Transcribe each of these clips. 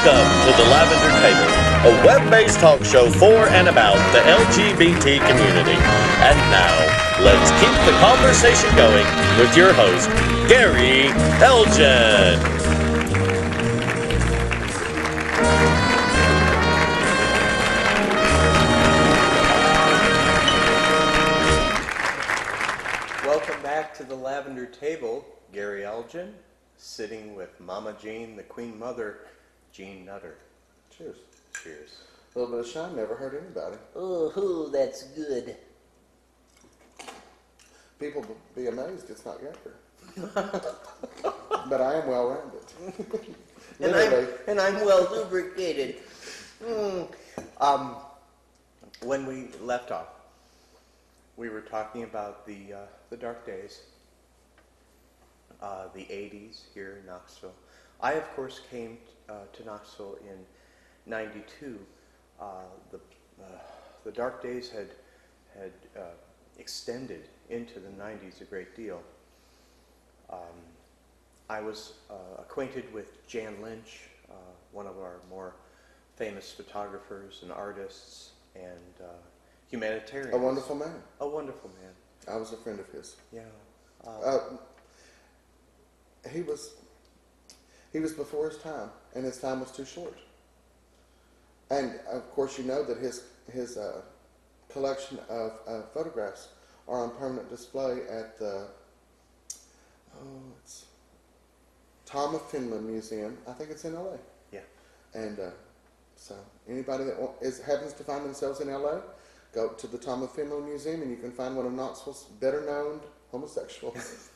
Welcome to the Lavender Table, a web-based talk show for and about the LGBT community. And now, let's keep the conversation going with your host, Gary Elgin. Welcome back to the Lavender Table. Gary Elgin, sitting with Mama Jean, the Queen Mother, Jean Nutter. Cheers. Cheers. A little bit of shine never hurt anybody. Oh, that's good. People will be amazed it's not Gaffer. But I am well-rounded. And I'm well lubricated. When we left off, we were talking about the dark days, the 80s here in Knoxville. I, of course, came to Knoxville in '92. The dark days had extended into the 90s a great deal. I was acquainted with Jan Lynch, one of our more famous photographers and artists and humanitarians. A wonderful man. A wonderful man. I was a friend of his. Yeah. He was before his time, and his time was too short. And of course, you know that his collection of photographs are on permanent display at the it's Tom of Finland Museum. I think it's in LA. Yeah. And so anybody that happens to find themselves in LA, go to the Tom of Finland Museum, and you can find one of Knoxville's better-known homosexuals.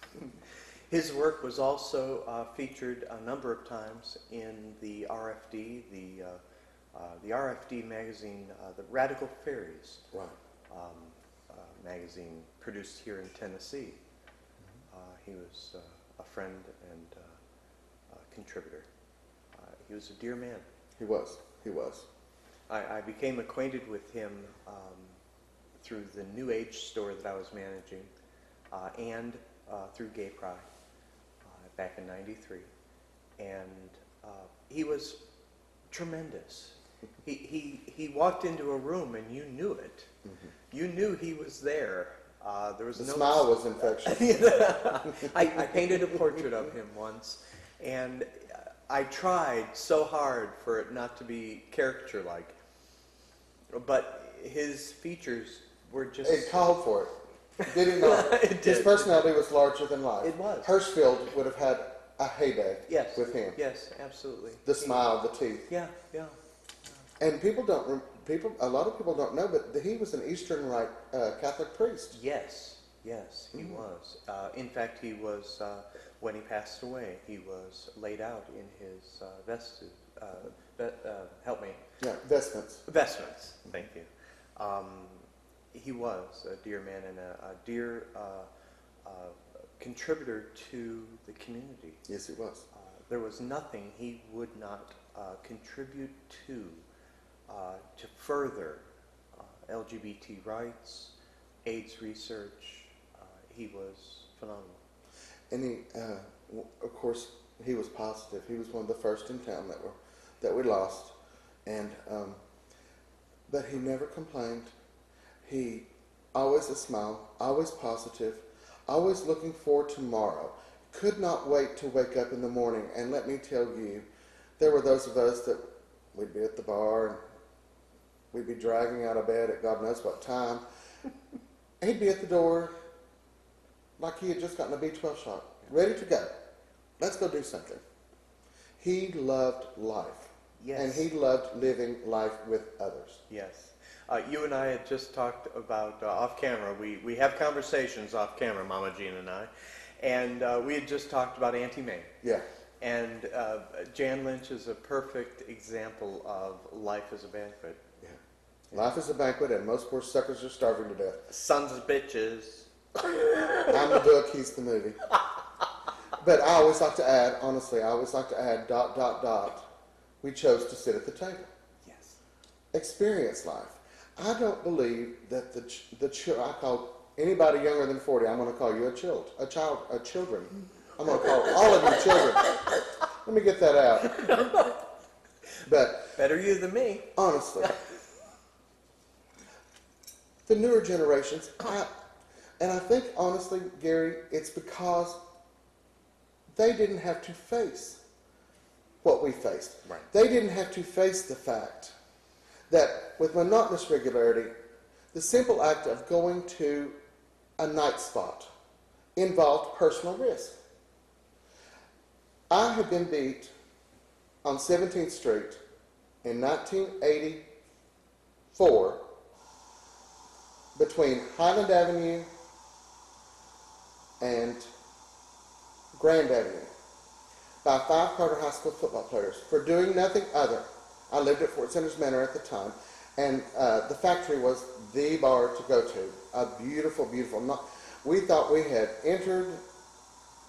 His work was also featured a number of times in the RFD, the RFD magazine, the Radical Fairies magazine, produced here in Tennessee. He was a friend and contributor. He was a dear man. He was. I became acquainted with him through the New Age store that I was managing, and through Gay Pride back in '93, and he was tremendous. He walked into a room and you knew it. Mm-hmm. You knew he was there. There was the no smile was infectious. I painted a portrait of him once, and I tried so hard for it not to be caricature-like, but his features were just... It called for it. Did it not? It did. His personality was larger than life. It was. Hirschfield would have had a heyday with him. Yes, absolutely. The smile, the teeth. Yeah. And a lot of people don't know, but he was an Eastern Rite Catholic priest. Yes, he was. In fact, he was, when he passed away, he was laid out in his vestments, thank you. He was a dear man and a dear contributor to the community. Yes, he was. There was nothing he would not contribute to further LGBT rights, AIDS research. He was phenomenal. And he, of course, he was positive. He was one of the first in town that we lost, and but he never complained. He always a smile, always positive, always looking for tomorrow. Could not wait to wake up in the morning. And let me tell you, there were those of us that we'd be at the bar and we'd be dragging out of bed at God knows what time. He'd be at the door like he had just gotten a B12 shot, ready to go. Let's go do something. He loved life. Yes. And he loved living life with others. Yes. You and I had just talked about off camera. We have conversations off camera, Mama Jean and I, and we had just talked about Auntie May. Yeah. And Jan Lynch is a perfect example of life as a banquet. Yeah. Life is a banquet, and most poor suckers are starving to death. Sons of bitches. I'm the book, he's the movie. But I always like to add, honestly, ... We chose to sit at the table. Yes. Experience life. I don't believe that I call anybody younger than 40, I'm going to call you children. I'm going to call all of you children. Let me get that out. But better you than me. honestly, the newer generations, and I think honestly, Gary, it's because they didn't have to face what we faced. Right. They didn't have to face the fact that with monotonous regularity, the simple act of going to a night spot involved personal risk. I had been beat on 17th Street in 1984 between Highland Avenue and Grand Avenue by 5 Carter High School football players for doing nothing other. I lived at Fort Sanders Manor at the time, and the factory was the bar to go to. A beautiful, beautiful. We thought we had entered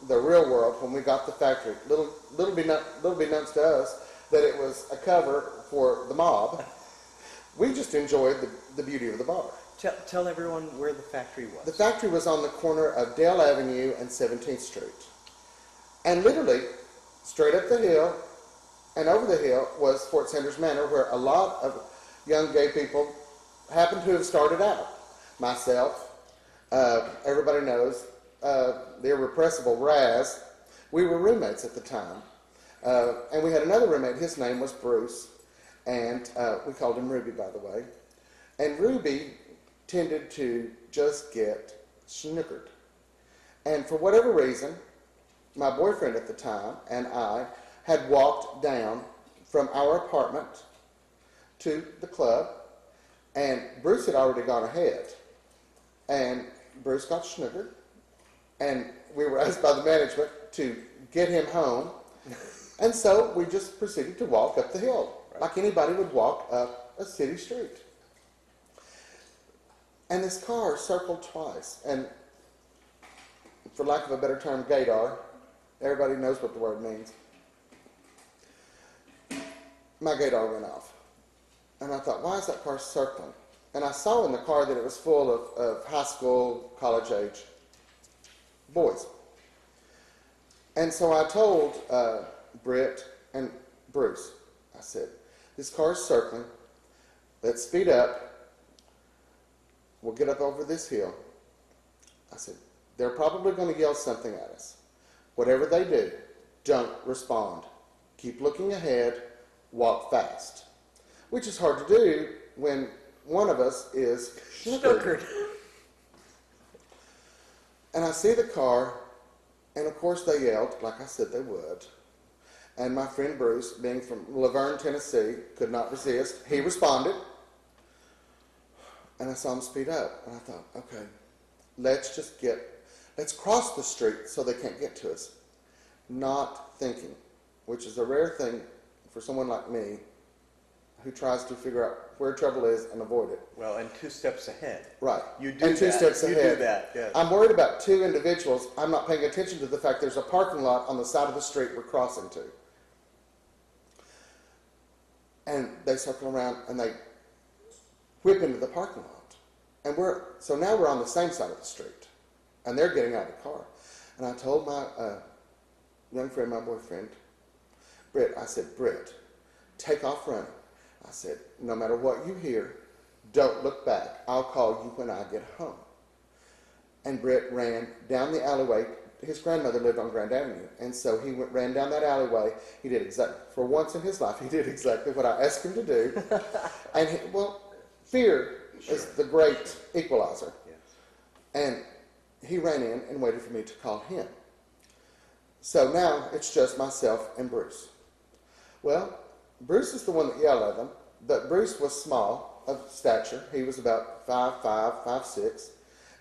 the real world when we got the factory. Little be nuts to us that it was a cover for the mob. We just enjoyed the beauty of the bar. Tell everyone where the factory was. The factory was on the corner of Dale Avenue and 17th Street. And literally, straight up the hill and over the hill was Fort Sanders Manor, where a lot of young gay people happened to have started out. Myself, everybody knows, the irrepressible Raz. We were roommates at the time. And we had another roommate. His name was Bruce. And we called him Ruby, by the way. And Ruby tended to just get snookered. And for whatever reason, my boyfriend at the time and I had walked down from our apartment to the club, and Bruce had already gone ahead. And Bruce got snookered, and we were asked by the management to get him home. And so we just proceeded to walk up the hill, like anybody would walk up a city street. And this car circled twice, and for lack of a better term, gaydar. Everybody knows what the word means. My gaydar went off. And I thought, why is that car circling? And I saw in the car that it was full of high school, college age boys. And so I told Britt and Bruce, I said, this car is circling. Let's speed up. We'll get up over this hill. I said, they're probably going to yell something at us. Whatever they do, don't respond. Keep looking ahead, walk fast. Which is hard to do when one of us is snookered. And I see the car, and of course they yelled, like I said they would. And my friend Bruce, being from Laverne, Tennessee, could not resist. He responded. And I saw him speed up. And I thought, okay, let's cross the street so they can't get to us. Not thinking, which is a rare thing for someone like me who tries to figure out where trouble is and avoid it. Well, and 2 steps ahead. Right. You do and that. 2 steps ahead. You do that, yes. I'm worried about 2 individuals. I'm not paying attention to the fact there's a parking lot on the side of the street we're crossing to. And they circle around and they whip into the parking lot. And so now we're on the same side of the street. And they're getting out of the car. And I told my young friend, my boyfriend, Britt, I said, Britt, take off running. I said, no matter what you hear, don't look back. I'll call you when I get home. And Britt ran down the alleyway. His grandmother lived on Grand Avenue. And so he ran down that alleyway. He did for once in his life, he did exactly what I asked him to do. And fear is the great equalizer. Yes. And he ran in and waited for me to call him. So now it's just myself and Bruce. Well, Bruce is the one that yelled at them, but Bruce was small of stature. He was about 5'5", 5'6",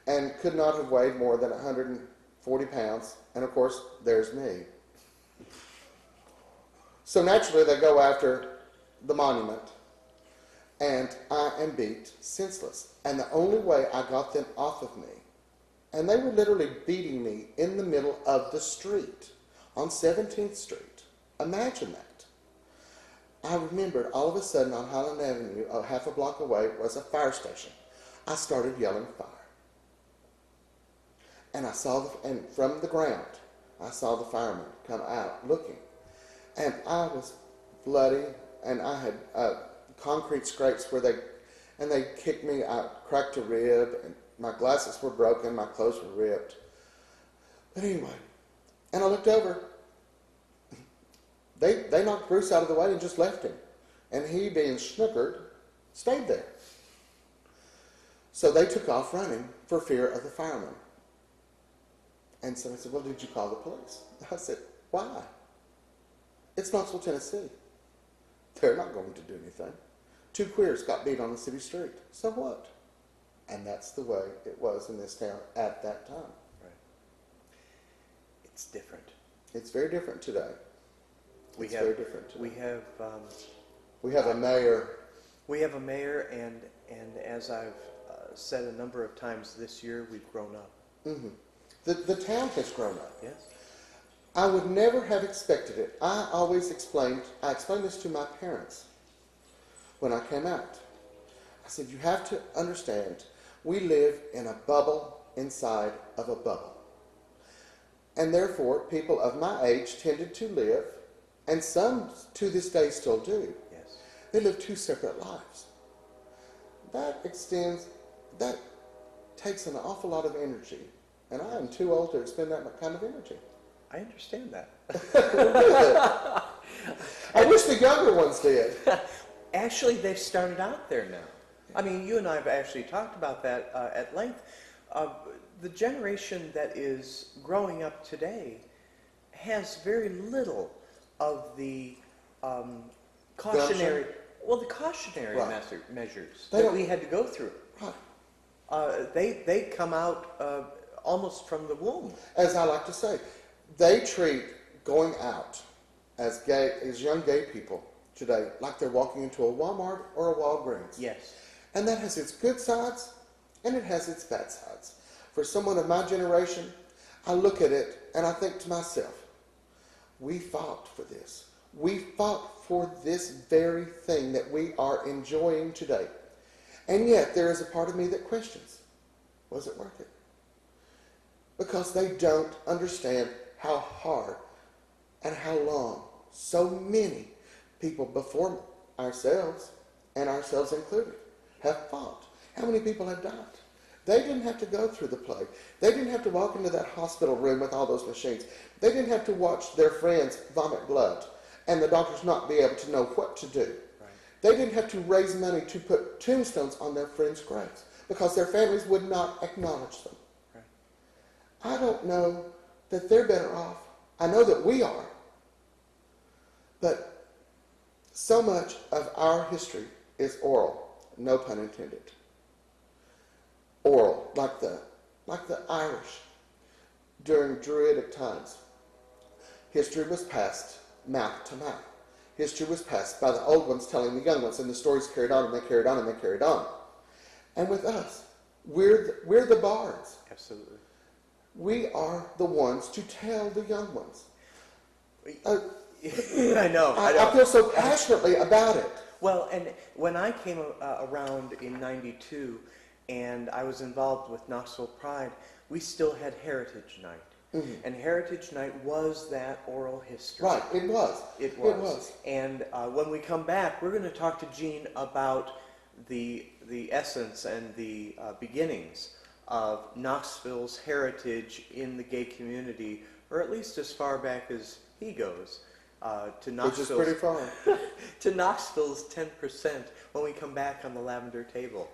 and could not have weighed more than 140 pounds. And of course, there's me. So naturally, they go after the monument, and I am beat senseless. And the only way I got them off of me, and they were literally beating me in the middle of the street on 17th Street. Imagine that. I remembered all of a sudden on Highland Avenue, half a block away, was a fire station. I started yelling fire. And and from the ground, I saw the firemen come out looking. And I was bloody and I had concrete scrapes where they kicked me. I cracked a rib, and my glasses were broken, my clothes were ripped. But anyway, and I looked over. They knocked Bruce out of the way and just left him. And he, being snookered, stayed there. So they took off running for fear of the firemen. And somebody said, well, did you call the police? I said, why? It's Knoxville, Tennessee. They're not going to do anything. 2 queers got beat on the city street. So what? And that's the way it was in this town at that time. Right. It's different. It's very different today. We have a mayor. We have a mayor, and as I've said a number of times this year, we've grown up. Mm-hmm. The town has grown up. Yes. I would never have expected it. I explained this to my parents when I came out. I said, you have to understand, we live in a bubble inside of a bubble. And therefore, people of my age tended to live, and some to this day still do. Yes. They live 2 separate lives. That takes an awful lot of energy. And I am too old to expend that kind of energy. I understand that. I wish the younger ones did. Actually, they've started out there now. I mean, you and I have actually talked about that at length. The generation that is growing up today has very little of the cautionary Right. measures They that don't- we had to go through. Right. They come out almost from the womb. As I like to say, they treat going out as young gay people today like they're walking into a Walmart or a Walgreens. Yes. And that has its good sides and it has its bad sides. For someone of my generation, I look at it and I think to myself, we fought for this. We fought for this very thing that we are enjoying today. And yet there is a part of me that questions, was it worth it? Because they don't understand how hard and how long so many people before ourselves, and ourselves included, have fought. How many people have died? They didn't have to go through the plague. They didn't have to walk into that hospital room with all those machines. They didn't have to watch their friends vomit blood and the doctors not be able to know what to do. Right. They didn't have to raise money to put tombstones on their friends' graves because their families would not acknowledge them. Right. I don't know that they're better off. I know that we are. But so much of our history is oral, no pun intended. Oral, like the Irish during Druidic times. History was passed mouth to mouth. History was passed by the old ones telling the young ones, and the stories carried on, and they carried on, and they carried on. And with us, we're the bards. Absolutely. We are the ones to tell the young ones. I know. I feel so passionately about it. Well, and when I came around in '92 and I was involved with Knoxville Pride, we still had Heritage Night. Mm-hmm. And Heritage Night was that oral history. Right, it was. It was. And when we come back, we're going to talk to Gene about the essence and the beginnings of Knoxville's heritage in the gay community, or at least as far back as he goes. To Knoxville's, which is pretty far. to Knoxville's 10% when we come back on the Lavender Table.